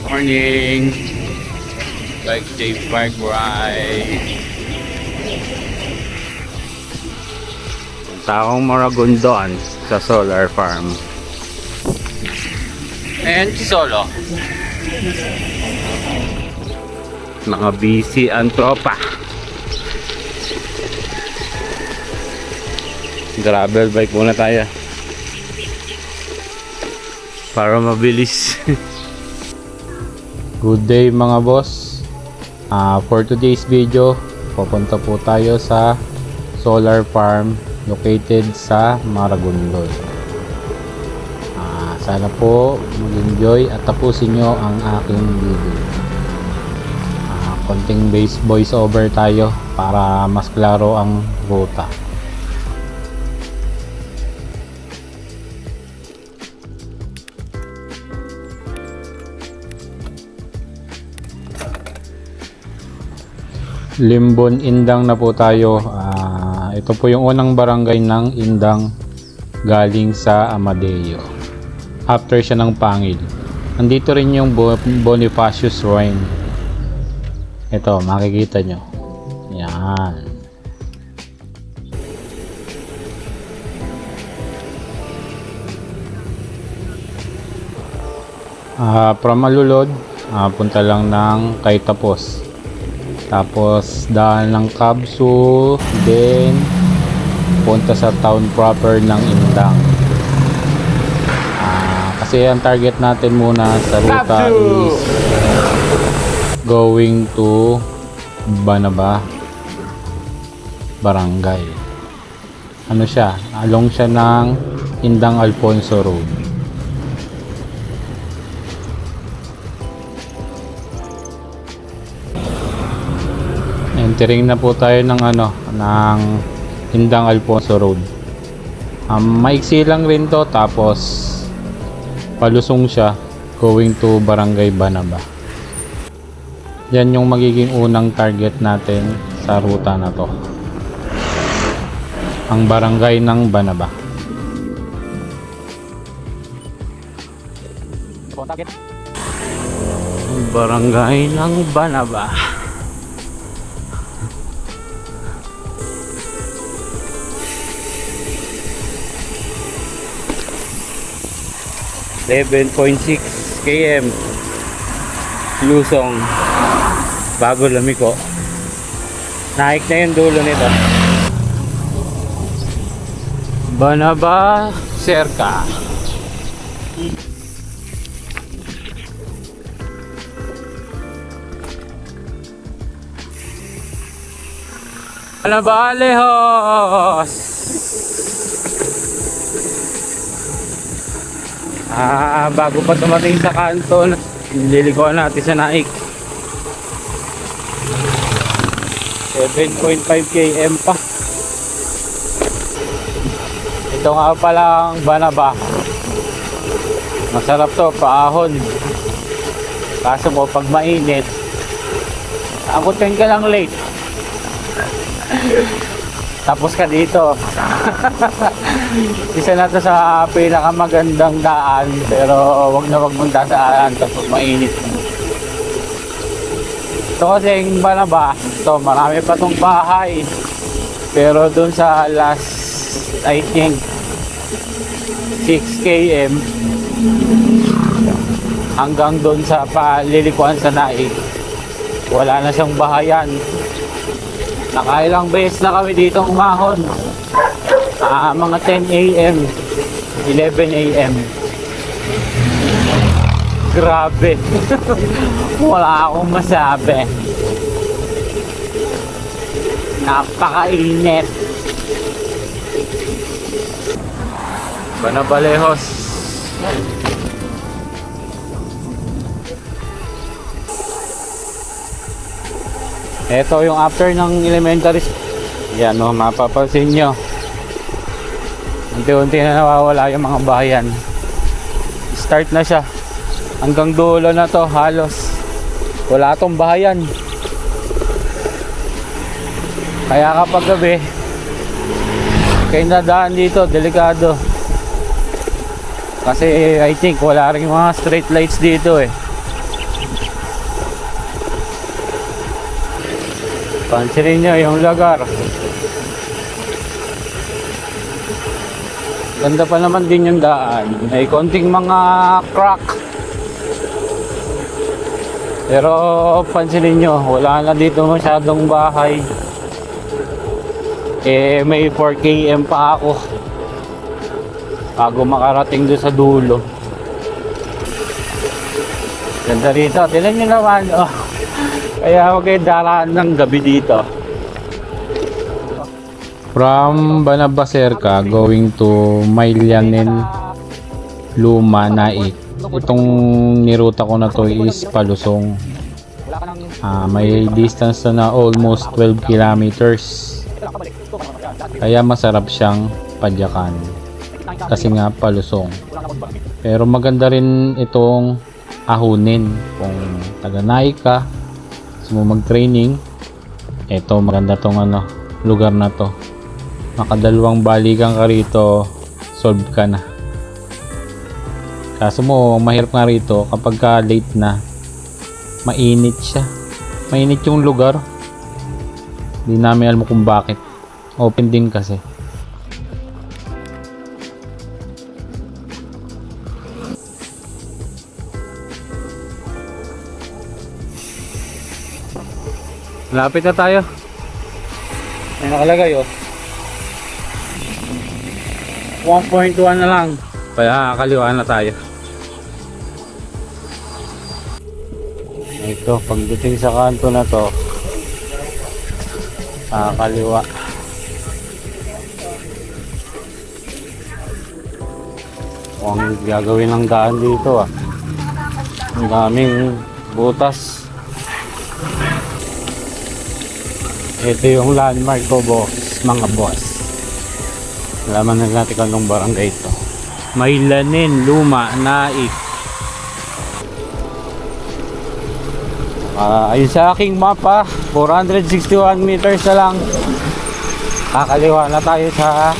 Morning! Bike day, bike ride. Punta akong Maragondon sa solar farm. And solo. Mga busy ang tropa. Gravel bike muna tayo para mabilis. Good day mga boss. For today's video, pupunta po tayo sa solar farm located sa Maragondon. Sana po mag-enjoy at tapusin nyo ang aking video. Konting voice over tayo para mas klaro ang ruta. Limbon, Indang na po tayo. Ito po yung unang barangay ng Indang galing sa Amadeo. After siya ng Pangil. Nandito rin yung Bonifacio Shrine. Ito, makikita nyo. Yan. From Malulod, punta lang ng Kaitapos. Tapos daan ng Kabsu, then punta sa town proper ng Indang. Kasi ang target natin muna sa ruta is going to Banaba Barangay. Ano siya? Along siya ng Indang Alfonso Road. Entering na po tayo ng ng Indang Alfonso Road. Maiksi lang rin to, tapos palusong siya going to Barangay Banaba. Yan yung magiging unang target natin sa ruta na to, ang barangay ng Banaba. Barangay ng Banaba. 11.6 km Lusong Bago Lamiko. Naik na yung dulo nito. Banaba Cerca. Banaba lejos. Bago pa tumating sa kanto, nililikuan natin sa Naik. 7.5 km pa. Ito nga palang Banaba. Masarap to, paahon. Kaso mo pag mainit, abutin ka lang late. Tapos ka dito. Isa na to sa pinakamagandang daan, pero wag na wag mong dadaan kapag mainit. Ito kasi yung Banaba, ito marami pa tong bahay, pero dun sa last, I think 6 km hanggang dun sa palilikuan sa Naik, wala na siyang bahayan. Nakailang beses na kami dito umahon. Mga 10 AM 11 AM. Grabe. Wala akong masabi. Napakainit. Banaba lejos. Ito yung after ng elementary. Yan o, mapapansin nyo, unti-unti na nawawala yung mga bahayan. Start na siya. Hanggang dulo na to, halos wala tong bahayan. Kaya kapag gabi, kayo nadaan dito, delikado. Kasi I think wala rin mga street lights dito eh. Pansinin nyo yung lugar. Ganda pa naman din yung daan. May konting mga crack. Pero pansinin nyo, wala na dito masyadong bahay. Eh may 4 km pa ako bago makarating doon sa dulo. Ganda rito. Tignan nyo naman. Oh. Kaya huwag kayo daraan ng gabi dito. From Banabaserka going to Maylanen, Luma, Naik. Itong niruta ko na to is palusong. May distance na almost 12 kilometers. Kaya masarap siyang padyakan. Kasi nga palusong. Pero maganda rin itong ahunin. Kung taga Naik ka, gusto mo mag-training, eto maganda tong lugar na to. Makadalawang balikan ka rito, solve ka na. Kaso mo, mahirap nga rito kapag ka late na, mainit siya. Mainit yung lugar. Hindi namin alam kung bakit. Open din kasi. Malapit na tayo. May nakalagay 1.1 na lang. Kaya kaliwa na tayo. Ito, pagdating sa kanto na to, kaliwa. Ang gagawin ng daan dito Ang daming butas. Ito yung landmark ko, boss, mga boss. Alaman na natin kung anong barangay ito. Maylanen, Luma, Naik. Ayun sa aking mapa, 461 meters na lang. Kakaliwa na tayo sa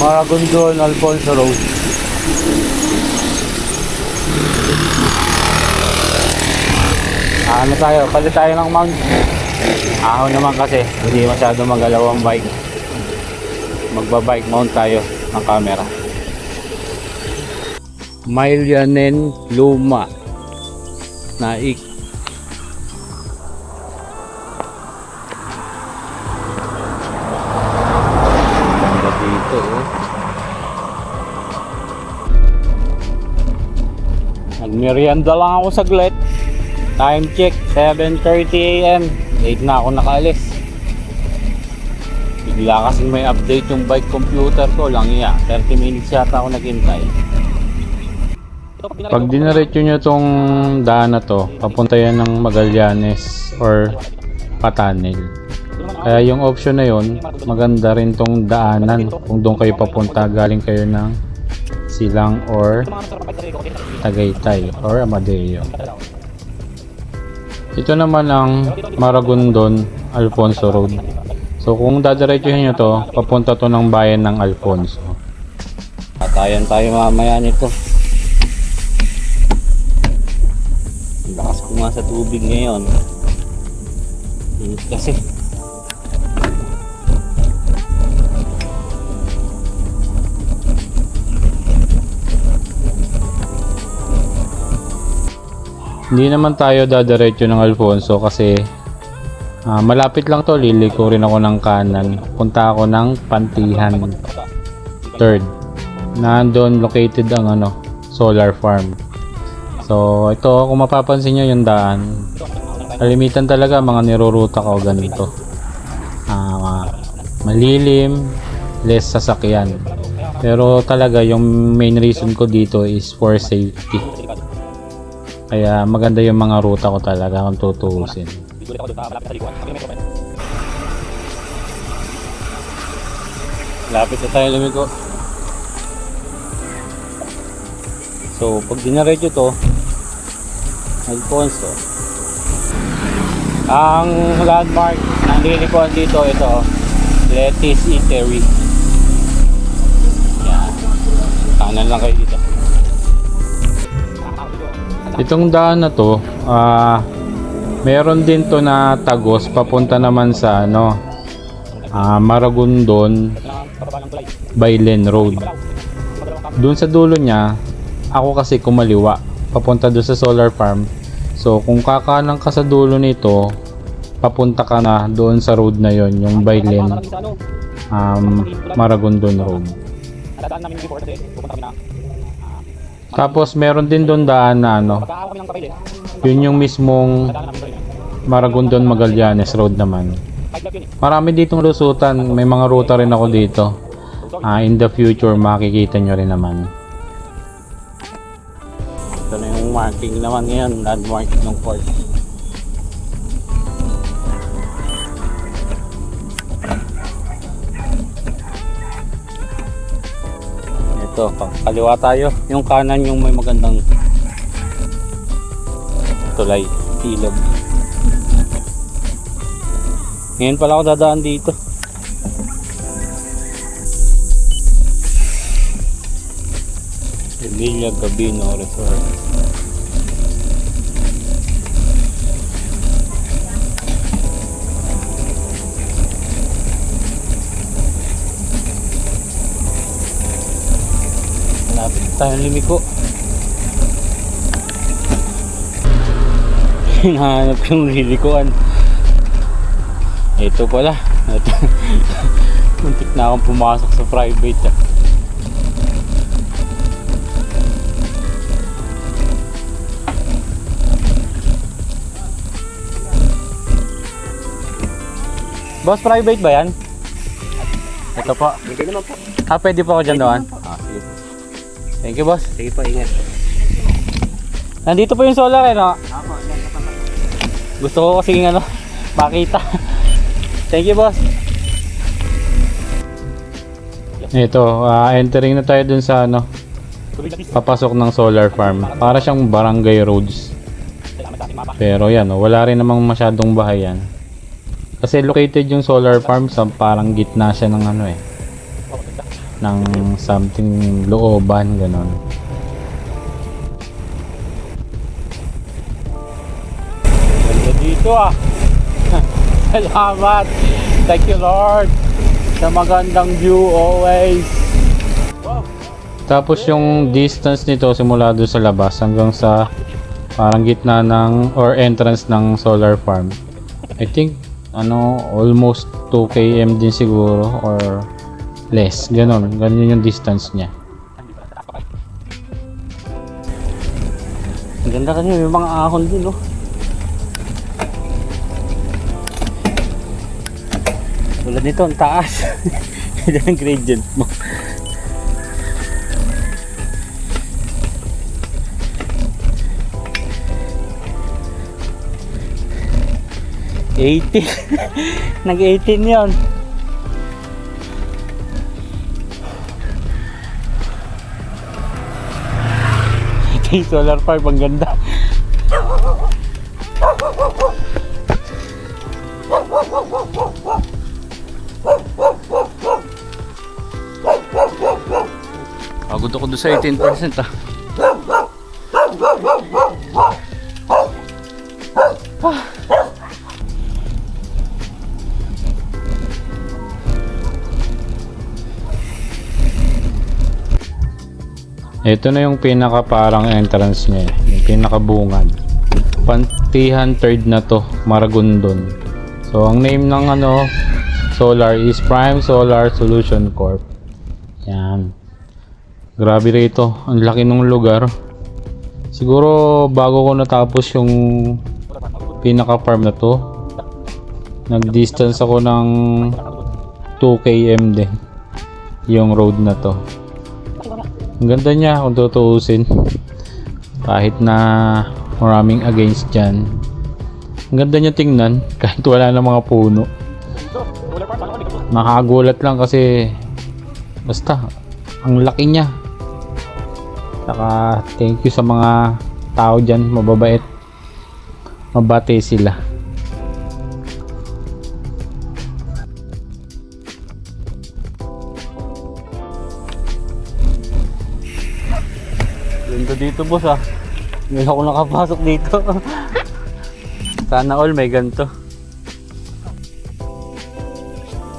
Maragondon, Alfonso Road. Ano tayo? Palit tayo ng mount. Ahon naman kasi, hindi masyado magalaw ang bike. Magba-bike mount tayo ng camera. Maylanen, Luma, Naik. Ganda dito Nagmerienda lang ako saglit. Time check, 7:30 AM. Late na ako nakaalis. Bigla kasing may update yung bike computer ko lang 30 minutes yata ako naghintay. Pag dinaretso nyo tong daan na to, papunta yan ng Magallanes or Patanil. Kaya yung option na yon, maganda rin tong daanan kung doon kayo papunta, galing kayo ng Silang or Tagaytay or Amadeo. Ito naman ang Maragondon, Alfonso Road. So kung dadiretsuhin nyo to, papunta to ng bayan ng Alfonso. Patayan tayo mamaya nito. Lakas ko nga sa tubig ngayon. Init kasi. Hindi naman tayo dadiretso ng Alfonso kasi malapit lang to. Liliko rin ako ng kanan. Punta ako ng Pantihan 3rd. Nandun located ang solar farm. So ito, kung mapapansin nyo yung daan, kalimitan talaga mga niruruta ko ganito. Malilim, less sasakyan. Pero talaga yung main reason ko dito is for safety. Kaya maganda yung mga ruta ko talaga kung tutuusin. Lapit na tayo lumiko. So pag dinaretso to, Alfonso, ang landmark ng lilikuan dito, ito Letty's Eatery. Yan, kanan lang kayo dito. Itong daan na to, Meron din to na tagos papunta naman sa ano, Maragondon, Bailen Road. Doon sa dulo niya, ako kasi kumaliwa papunta doon sa solar farm. So kung kakanan ka sa dulo nito, papunta ka na doon sa road na yon, yung Bailen Maragondon Road. Tapos meron din doon daan na ano, yun yung mismong Maragondon Magallanes Road naman. Marami ditong lusutan, may mga ruta rin ako dito. In the future makikita nyo rin naman. Ito na yung marking naman ngayon, landmark ng port. Ito, kaliwa tayo. Yung kanan yung may magandang tulay, ilog. Ngayon pala ako dadaan dito. Emilia Gabino Resort. Malapit tayong limiko. Hinahanap yung lilikuan. Ito pala. Ito. Muntik na akong pumasok sa private. Boss, private ba yan? Ito po. Pwede naman po. Pwede po ako dyan doon? Sige. Thank you, boss. Sige po, ingat. Nandito po yung solar no? Gusto ko kasi makita. Thank you, boss. Ito, entering na tayo dun sa papasok ng solar farm. Para siyang barangay roads. Pero yan, wala rin namang masyadong bahay yan. Kasi located yung solar farm sa parang gitna siya ng ng something looban, ganon. Ganda dito Salamat. Thank you, Lord, sa magandang view always. Tapos yung distance nito simula doon sa labas hanggang sa parang gitna ng or entrance ng solar farm, I think almost 2 km din siguro or less, ganun yung distance niya. Ang ganda kasi may mga ahon din tulad nito, ang taas. Yan ang gradient mo. Nag-18 yun. Ito yung solar farm, ang ganda. Pagod ako doon sa 18%. Ito na yung pinaka parang entrance niya, yung pinaka bungad. Pantihan third na to, Maragondon. So ang name ng solar is Prime Solar Solution Corp. Yan. Grabe rito, ang laki ng lugar. Siguro bago ko natapos yung pinaka farm na to, nag-distance ako ng 2 km din yung road na to. Ang ganda niya kung tutuusin, kahit na maraming against dyan. Ang ganda niya tingnan kahit wala na mga puno. Nakakagulat lang kasi basta ang laki niya. Saka thank you sa mga tao dyan, mababait, mabate sila. Ganda dito boss Ngayon ako nakapasok dito. Sana all may ganito.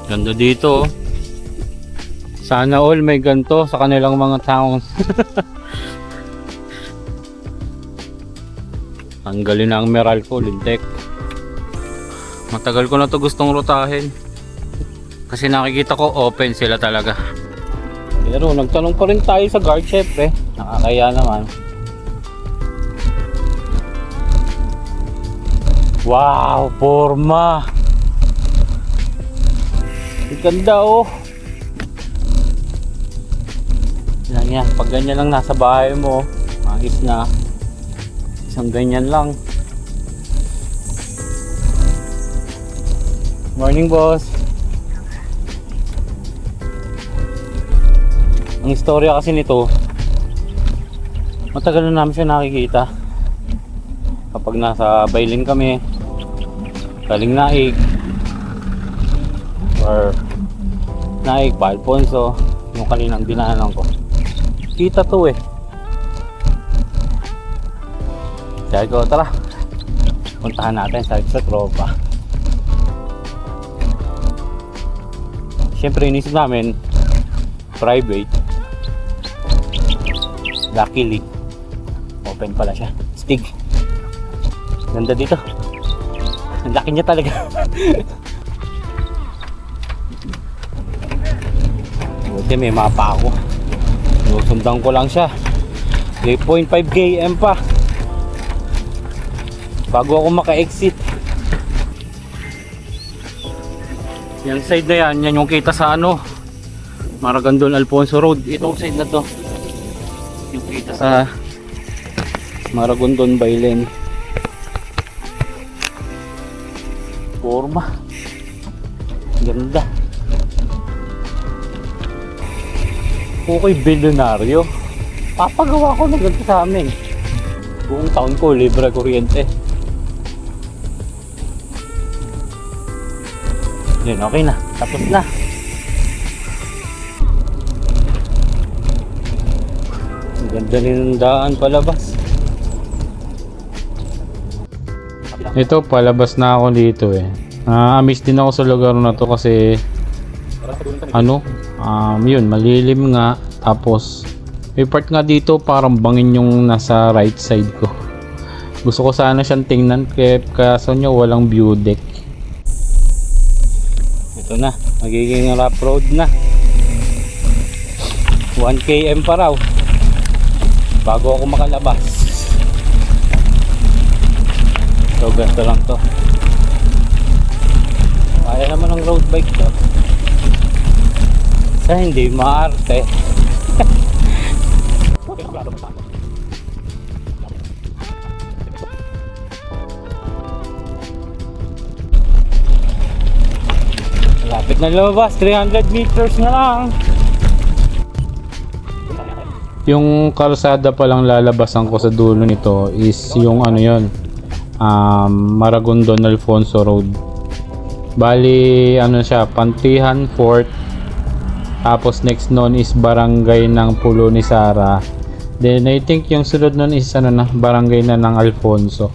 Ganda dito. Sana all may ganito sa kanilang mga taong. Tanggalin na ang Meralco, lintek. Matagal ko na to gustong rutahin. Kasi nakikita ko open sila talaga. Pero nagtanong pa rin tayo sa guard, syempre. Nakakaya naman. Wow, forma. Ganda oh. Yan yan, pag ganyan lang nasa bahay mo, ayos na. Isang ganyan lang. Morning boss. Ang istorya kasi nito, matagal na namin siya nakikita. Kapag nasa Bailin kami, galing Naik or Naik pa Alfonso, yung kaninang dinaanan ko, kita to eh. Kaya ko, tara, puntahan natin sa tropa. Siyempre inisip namin private. Luckily open pala siya. Stig, ganda dito. Ang laki niya talaga. Buti may mapa ako. Susundan ko lang siya. 3.5 km pa bago ako maka-exit. Yung side na yan, yan yung kita sa ano, Maragondon Alfonso Road. Itong side na to yung kita sa Maragondon Bailin. Forma ganda. Okay, bilyonaryo. Papagawa ko ng ganito sa amin. Buong taon ko libre kuryente. Yun, okay na. Tapos na. Ang ganda ng daan palabas. Ito, palabas na ako dito eh. Amiss din ako sa lugar na to kasi ano, yun, malilim nga. Tapos may part nga dito parang bangin yung nasa right side ko. Gusto ko sana siyang tingnan kaso nyo walang view deck. Ito na, magiging rough road na. 1 km pa raw bago ako makalabas. So ganito lang to. Kaya naman ang road bike to. Sa hindi maarte. Lapit na lumabas, 300 meters na lang. Yung kalsada pa lang lalabasan ko sa dulo nito is yung ano yon, Maragondon Alfonso Road. Bali ano siya, Pantihan Fort. Tapos next nun is barangay ng Pulo ni Sara. Then I think yung sunod nun is ano na, barangay na ng Alfonso.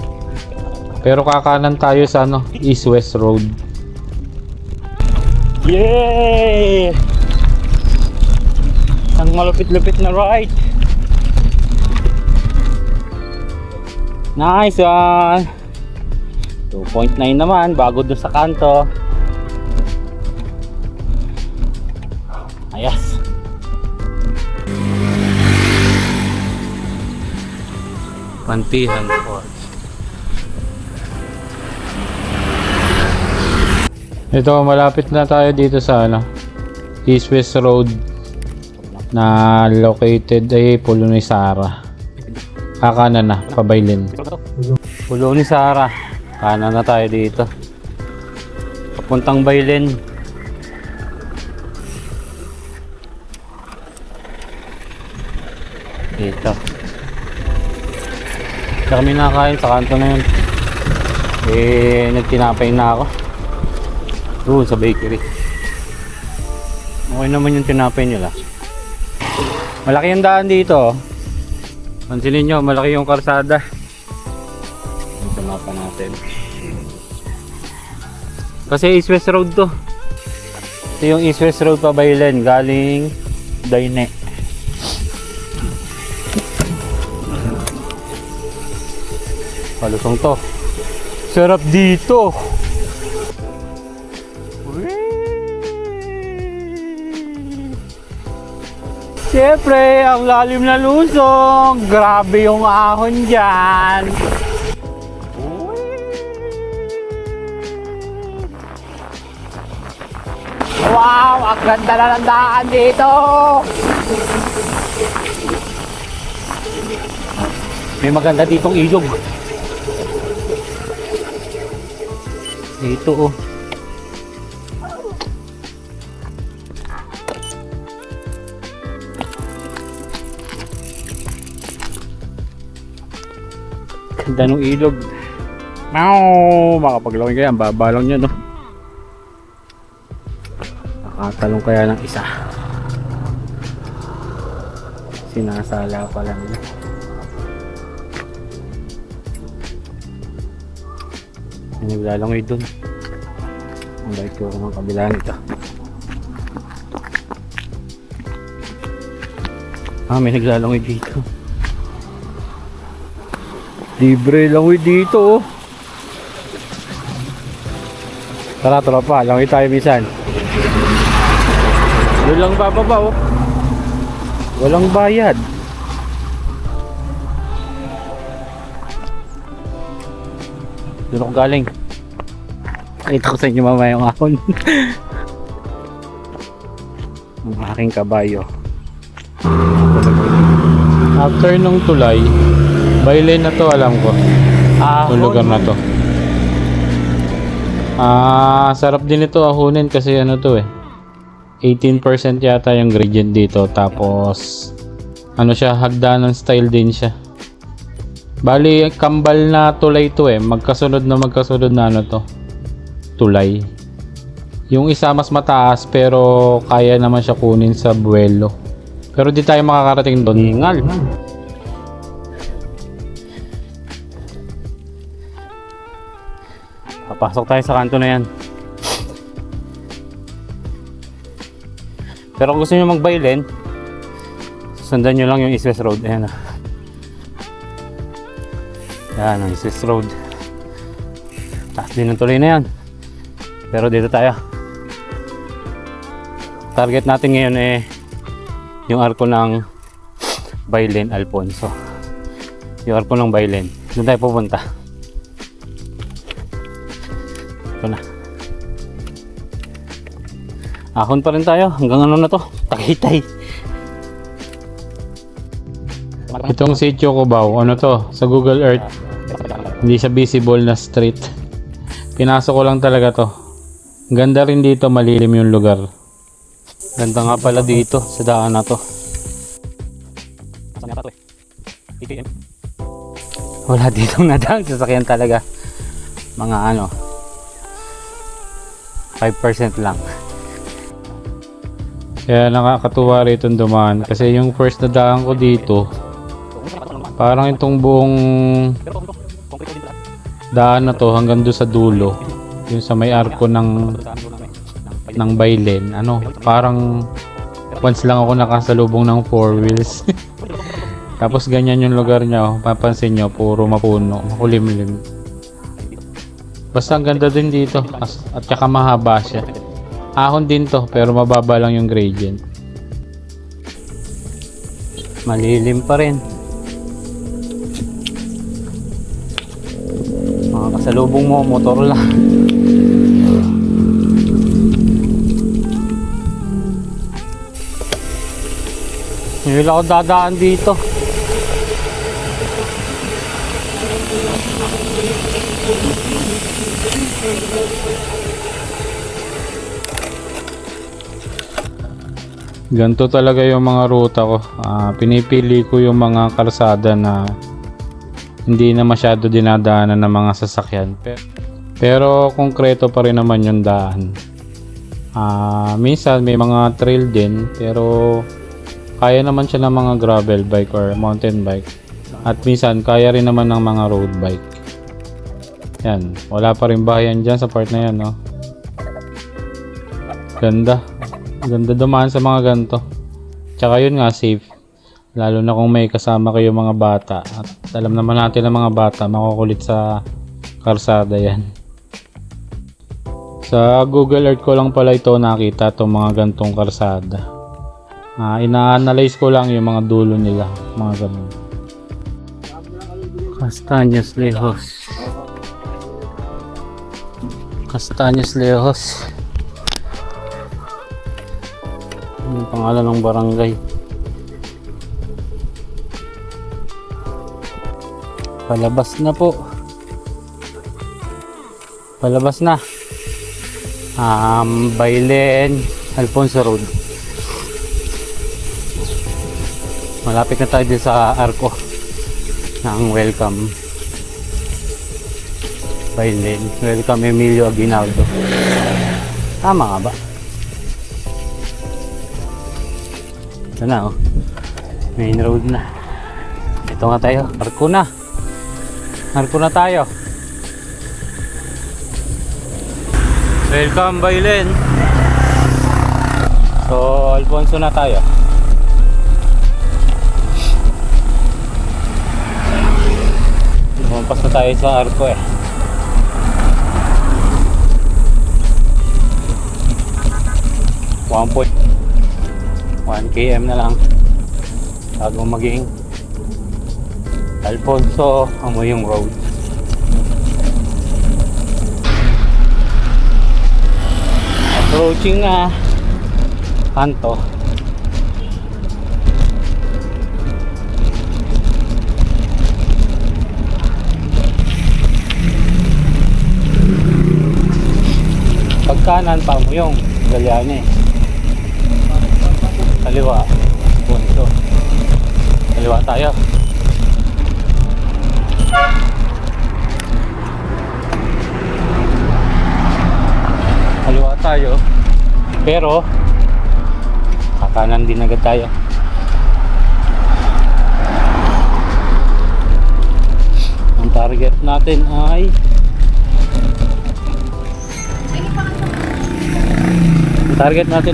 Pero kakanan tayo sa ano, East West Road. Yay! Ang malupit-lupit na ride. Nice one. 2.9 naman bago doon sa kanto. Ayos. Pantihan Fort. Ito, malapit na tayo dito sa ano, East West Road na located ay Pulo ni Sara. Kakanan na, pabaylin. Pulo ni Sara. Kanan na tayo dito. Papuntang Bailin. Dito. Kaya kami nakakain sa kanto na yun. Eh, nagtinapay na ako. Doon sa bakery. Okay naman yung tinapay nila. Malaki yung daan dito. Pansinin nyo, malaki yung karsada. Dito mapa natin. Kasi East West Road to. Ito yung East West Road pa Baylen, galing Daine. Palusong to. Sarap dito. Siyempre, ang lalim na lusong. Grabe yung ahon dyan. Wow, ang ganda na ng daan dito. May maganda ditong ilog. Dito oh. Ganda ng ilog. Makapaglawin kaya, ang baba lang yun, no? Nakatalong kaya ng isa. Sinasala pa lang yun. May naglalangoy dun. Ang bait ko ng kabila nito. May naglalangoy dito. Libre langoy dito oh. Tara tropa, langoy tayo bisan. Doon lang bababa oh. Walang bayad. Doon ako galing. Nakita ko sa inyo mamaya yung ahon. Ang aking kabayo. After nung tulay, Baylen na to, alam ko. Yung lugar na to. Sarap din ito ahonin kasi ano to eh. 18% yata yung gradient dito. Tapos ano siya, hagdanan style din siya. Bali, kambal na tulay to eh. Magkasunod na ano to. Tulay. Yung isa mas mataas pero kaya naman siya kunin sa buwelo. Pero di tayo makakarating doon. Ingal. Papasok tayo sa kanto na yan. Pero kung gusto nyo mag-Baylen, sundan nyo lang yung East West Road. Ayan na. Yan ang East West Road. Taas din ang tuloy na yan. Pero dito tayo. Target natin ngayon eh yung arko ng Baylen Alfonso. Yung arko ng Baylen. Doon tayo pupunta. Ito na. Ahon pa rin tayo. Hanggang ano na to? Tagaytay. Itong sitio ko ba? Ano to? Sa Google Earth. Hindi siya visible na street. Pinasok ko lang talaga to. Ganda rin dito. Malilim yung lugar. Ganda nga pala dito sa daan na to. Saan yata to eh? ATM. Wala ditong nadang sasakyan talaga. Mga ano 5% lang. Kaya nakakatuwa rito dumaan kasi yung first na daan ko dito parang itong buong daan na to hanggang doon sa dulo yung sa may arko ng Baylen, ano, parang once lang ako nakasalubong ng 4 wheels. Tapos ganyan yung lugar niya, oh. Papansin nyo, puro mapuno, makulimlim. Basta ang ganda din dito at saka mahaba siya. Ahon din to pero mababa lang yung gradient. Malilim pa rin. Kasalubong mo, motor lang. Hindi ako dadaan dito. Ganto talaga yung mga ruta ko. Pinipili ko yung mga kalsada na hindi na masyado dinadaanan ng mga sasakyan. Pero konkreto pa rin naman yung daan. Minsan may mga trail din pero kaya naman siya ng mga gravel bike or mountain bike. At minsan kaya rin naman ng mga road bike. Yan, wala pa rin bahayan dyan sa part na yan, no? Ganda. Ganda dumaan sa mga ganito. Tsaka yun nga, safe. Lalo na kung may kasama kayo mga bata. At alam naman natin ng mga bata, makukulit sa karsada yan. Sa Google Earth ko lang pala ito nakita itong mga gantong karsada. Ina-analyze ko lang yung mga dulo nila, mga ganun. Castaños Lejos. Castaños Lejos. Yung pangalan ng barangay. Palabas na po. Palabas na. Bailen Alfonso Road. Malapit na tayo din sa arko ng welcome. Bailen. Welcome Emilio Aguinaldo. Tama nga ba? Ito na, oh. Main road na. Ito nga tayo. Arko na. Arko na tayo. Welcome Bailen. So Alfonso na tayo. Lumampas na tayo sa arko eh. 1 km na lang bago maging Alfonso Amoyong Road. Approaching na kanto. Pagkanan pa mo yung Galiane. Kaliwa Alfonso. Kaliwa tayo. Kaliwa tayo. Pero kakanan din agad tayo. Ang target natin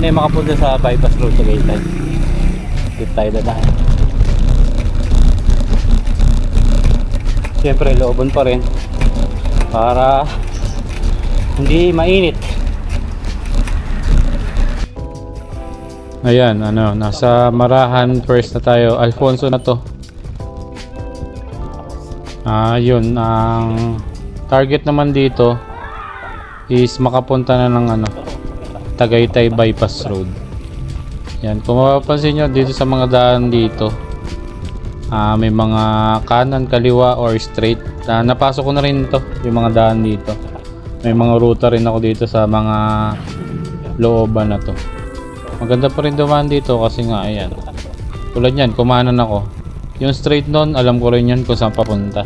ay makapunta sa bypass road sa Gaytay. Dito tayo dadaan. Siyempre looban pa rin para hindi mainit. Ayan, nasa Marahan first na tayo. Alfonso na to. Yun, ang target naman dito is makapunta na ng Tagaytay Bypass Road. Yan, kung mapapansin nyo dito sa mga daan dito, may mga kanan, kaliwa or straight. Napasok ko na rin to, yung mga daan dito. May mga ruta rin ako dito sa mga looban na to. Maganda pa rin dumaan dito kasi nga ayan. Tulad yan, kumanan ako. Yung straight nun, alam ko rin yun kung saan papunta.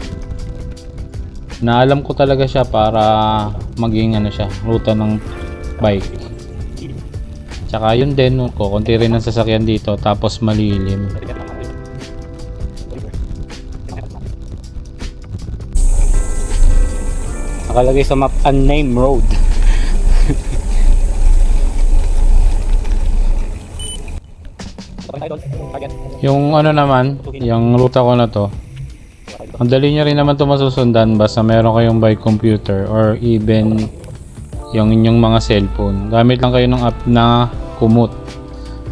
Naalam ko talaga siya para maging siya, ruta ng bike. Tsaka yun din, konti rin ang sasakyan dito tapos malilim. Nakalagay sa map, unnamed road. Yung naman, yung ruta ko na to, ang dali nyo rin naman to masusundan basta meron kayong bike computer or even yung inyong mga cellphone. Gamit lang kayo ng app na Komoot.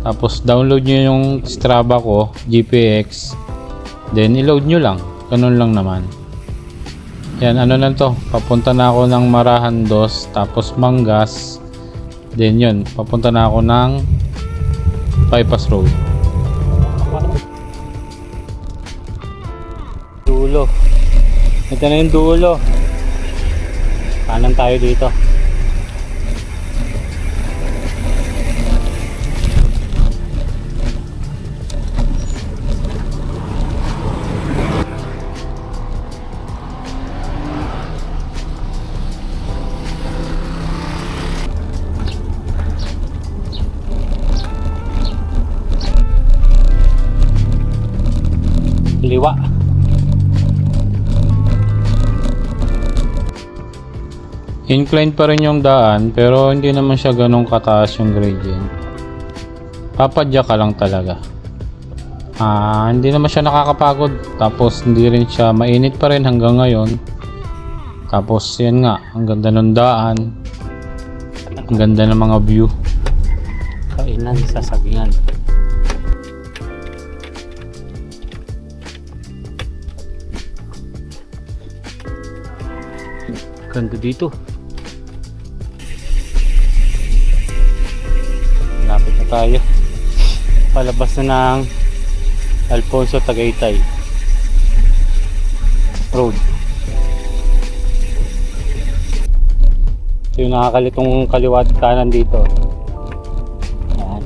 Tapos download nyo yung Strava ko, GPX, then i-load nyo lang. Ganun lang naman. Yan, na to, papunta na ako ng Marahan 2, tapos Mangas, then yun, papunta na ako ng Bypass Road. Dulo. Ito na yung dulo. Kanan tayo dito. Liwa. Inclined pa rin yung daan pero hindi naman siya ganong kataas yung gradient. Papadya ka lang talaga. Hindi naman siya nakakapagod. Tapos hindi rin siya mainit pa rin hanggang ngayon. Tapos yan nga, ang ganda ng daan. Ang ganda ng mga view. Kainan sa Sagingan. Ganda dito. Lapit na tayo. Palabas na ng Alfonso Tagaytay Road. Ito yung nakakalitong kaliwa at kanan dito. Yan.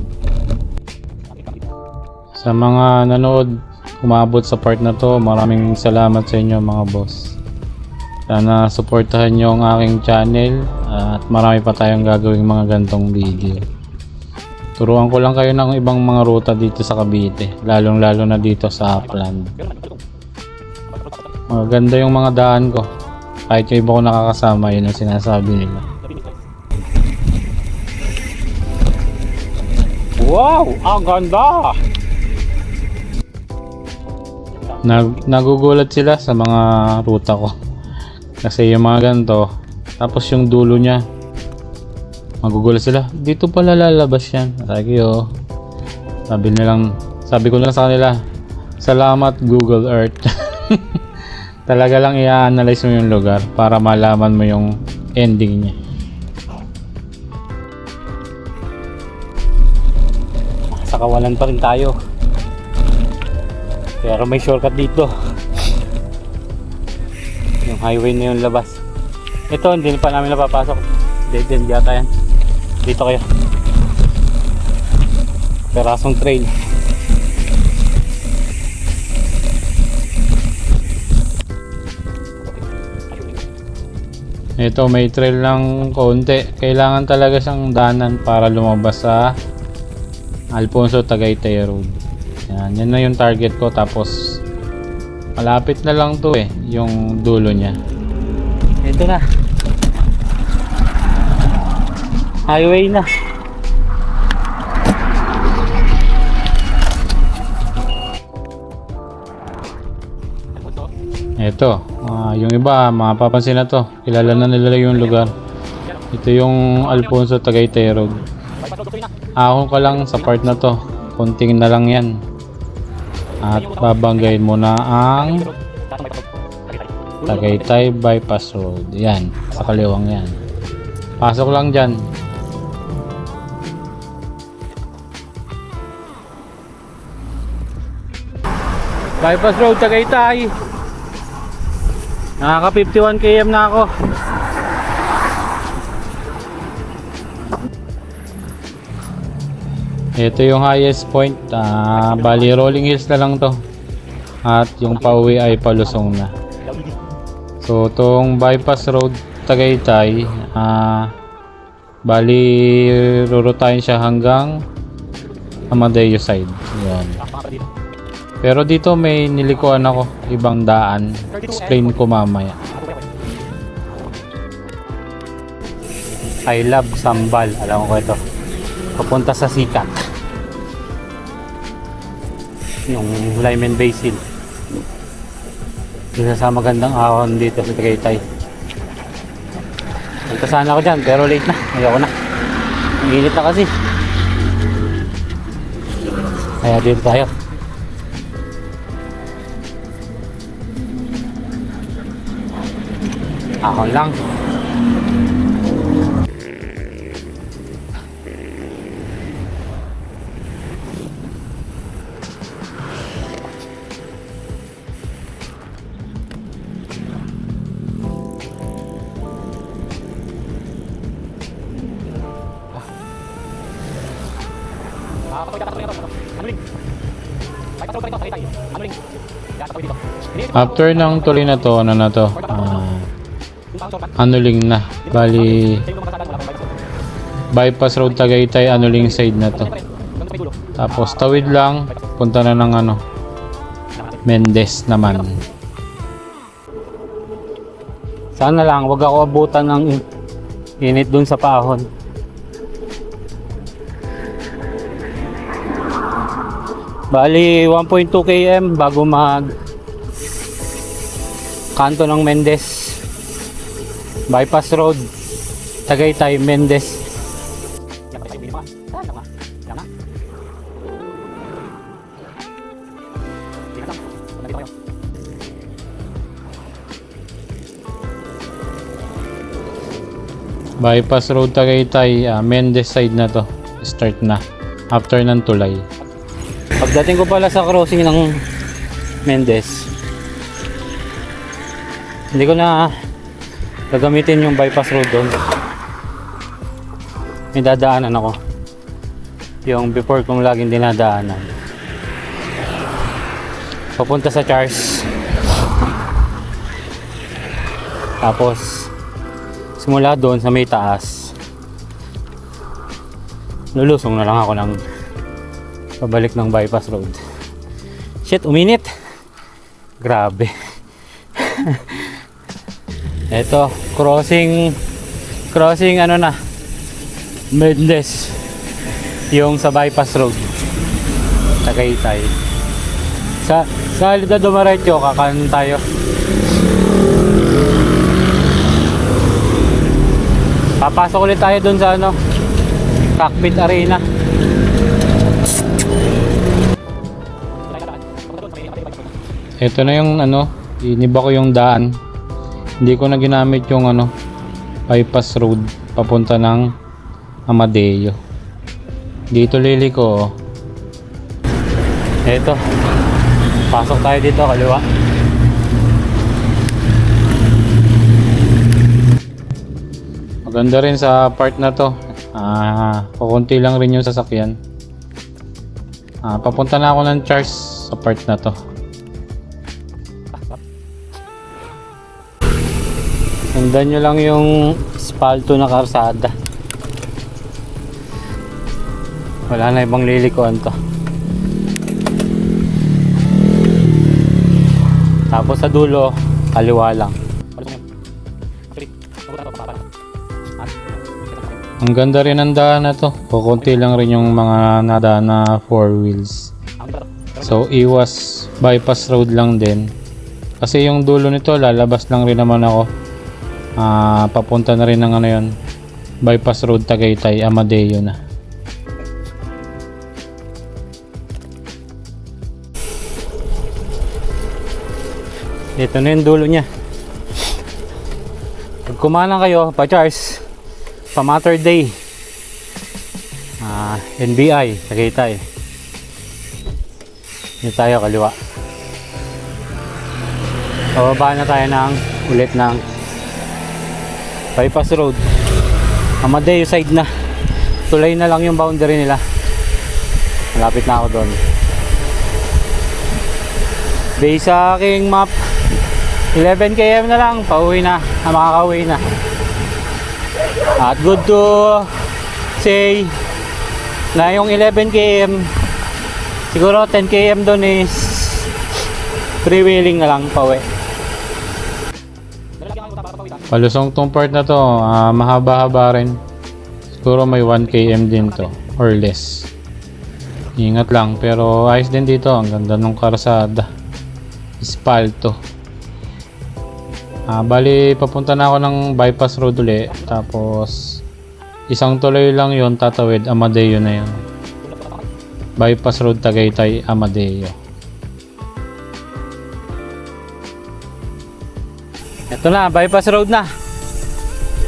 Sa mga nanood, umabot sa part na to, maraming salamat sa inyo mga boss. Sana supportahan nyo ang aking channel at marami pa tayong gagawing mga gantong video. Turuan ko lang kayo ng ibang mga ruta dito sa Cavite, lalong lalo na dito sa Upland. Maganda yung mga daan ko. Kahit yung iba ko nakakasama, yun ang sinasabi nila. Wow! Ang ganda! Nagugulat sila sa mga ruta ko. Kasi yung mga ganito, tapos yung dulo niya, magugulat sila. Dito pala lalabas yan. Sabi ko na lang sa kanila, salamat Google Earth. Talaga lang i-analyze mo yung lugar para malaman mo yung ending niya. Sa kawalan pa rin tayo. Pero may shortcut dito. Yung highway na yung labas. Ito hindi pa namin napapasok. Dead end yata yan. Dito kayo. Perasong trail. Ito may trail ng konti. Kailangan talaga siyang danan para lumabas sa Alfonso Tagaytay Road. Yan na yung target ko. Tapos malapit na lang to yung dulo niya. Ito na. Highway na. Ito, yung iba mapapansin na to. Kilala na nila yung lugar. Ito yung Alfonso Tagaytay Road. Ahon ka lang sa part na to. Konting na lang yan. At babanggayin mo na ang Tagaytay Bypass Road. Yan, sa kaliwang yan. Pasok lang dyan. Bypass Road Tagaytay. Nakaka 51 km na ako. Ito yung highest point. Bali rolling hills na lang to. At yung pauwi ay palusong na. So tong bypass road Tagaytay, bali rurutahin siya hanggang Amadeo side. Yan. Pero dito may nilikuan ako ibang daan. Explain ko mamaya. I love Sambal. Alam ko ito. Papunta sa Sikat. Yung Lyman Basin. Isa sa magandang ahon dito sa Tagaytay. Punta sana ako dyan pero late na. Ayoko na. Ang init na kasi. Kaya dito tayo. Ahon lang. After ng tuloy na to, ano na to? Anuling na. Bali bypass road Tagaytay, Anuling side na to. Tapos tawid lang, punta na ng ano, Mendez naman. Sana lang wag ako abutan ng Init dun sa paahon. Bali 1.2 km bago mag kanto ng Mendez. Bypass Road, Tagaytay, Mendez. Bypass Road Tagaytay, Mendez side na to. Start na. After ng tulay. Pagdating ko pala sa crossing ng Mendez, hindi ko na gagamitin yung bypass road doon. May dadaanan ako. Yung before kong laging dinadaanan. Papunta sa Charles. Tapos simula doon sa may taas, lulusong na lang ako ng pabalik ng bypass road. Shit, uminit. Grabe. Eto, crossing ano na, Mendez, yung sa bypass road Tagaytay. Sa halida dumaretso, kakanan tayo. Papasok ulit tayo dun sa ano, cockpit arena. Ito na yung ano, iniba ko yung daan. Hindi ko na ginamit yung ano, bypass road papunta ng Amadeo. Dito liliko. Eto, pasok tayo dito kaliwa. Maganda rin sa part na to. Kukunti lang rin yung sasakyan. Papunta na ako ng Charles sa part na to. Sundan nyo lang yung espalto na karsada. Wala na ibang lilikuan to. Tapos sa dulo, kaliwa lang. Ang ganda rin ng daan na to. Kukunti lang rin yung mga nadaan na 4 wheels. So iwas bypass road lang din. Kasi yung dulo nito lalabas lang rin naman ako. Papunta na rin ng ano yun, bypass road Tagaytay, Amadeo na. Ito na yung dulo niya. Pag kumanan kayo pa Charles, pa Mater Day, NBI Tagaytay. Dito tayo kaliwa. Pababa na tayo ng ulit ng bypass road Amadeo side na. Tulay na lang yung boundary nila. Malapit na ako doon. Base sa aking map, 11 km na lang, pauwi na, makakauwi na. At good to say na yung 11 km, siguro 10 km doon is freewheeling na lang, pauwi. Palusong tong part na to, mahaba-haba rin. Siguro may 1 km din to or less. Ingat lang, pero ayos din dito. Ang ganda ng karsada, espalto. Bali papunta na ako ng bypass road uli. Tapos isang tuloy lang yon, tatawid, Amadeo na yun. Bypass road Tagaytay, Amadeo. Ito na, bypass road na.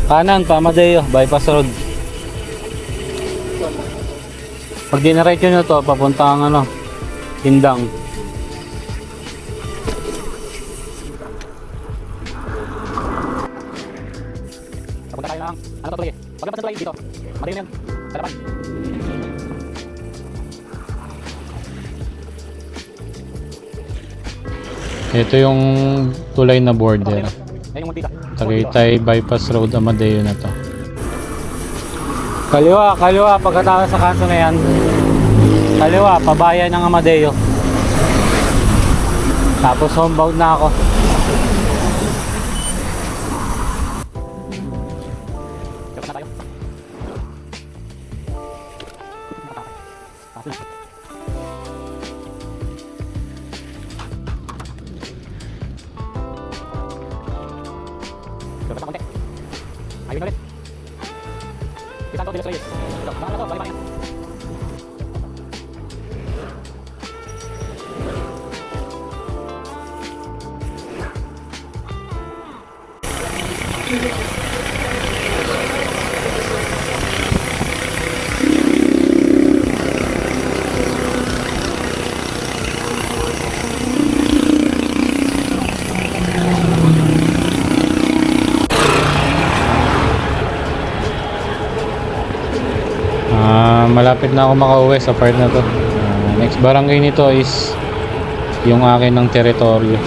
Kanan pa Amadeo, bypass road. Pag dinaretso nyo to, papunta ang ano, Indang. Papunta tayo lang. Ano to tuloy? Pagkapas na tuloy dito. Amadeo yan. Kalapan. Ito yung tulay na border. Ayun yung muntika. Tagaytay bypass road, Amadeo na to. Kaliwa, kaliwa. Pagkatapos sa kanto na yan. Kaliwa, pabayan ng Amadeo. Tapos homebound na ako. Ayun ulit. Kita to, Dilas Reyes. Ito, baka na to, balik-balik. Malapit na ako makauwi sa part na to. Next barangay nito is yung akin ng teritoryo.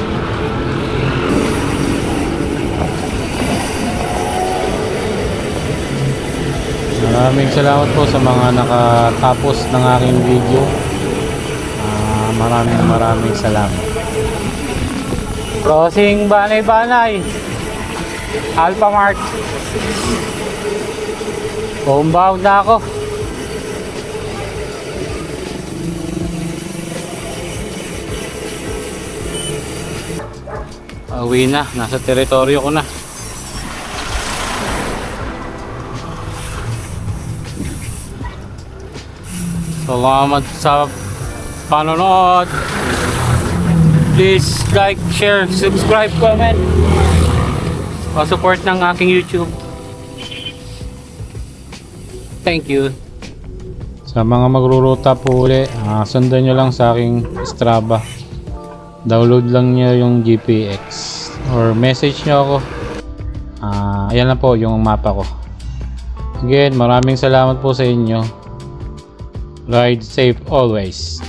Maraming salamat po sa mga nakatapos ng aking video. Maraming salamat. Crossing Banay-Banay. Alpha Mart. Homebound na ako. Uwi na, nasa teritoryo ko na. Salamat sa panonood. Please like, share, subscribe, comment. Pa-support ng aking YouTube. Thank you. Sa mga magruruta po uli, sundan nyo lang sa aking Strava. Download lang nyo yung GPX or message nyo ako. Ayan lang po yung mapa ko. Again, maraming salamat po sa inyo. Ride safe always.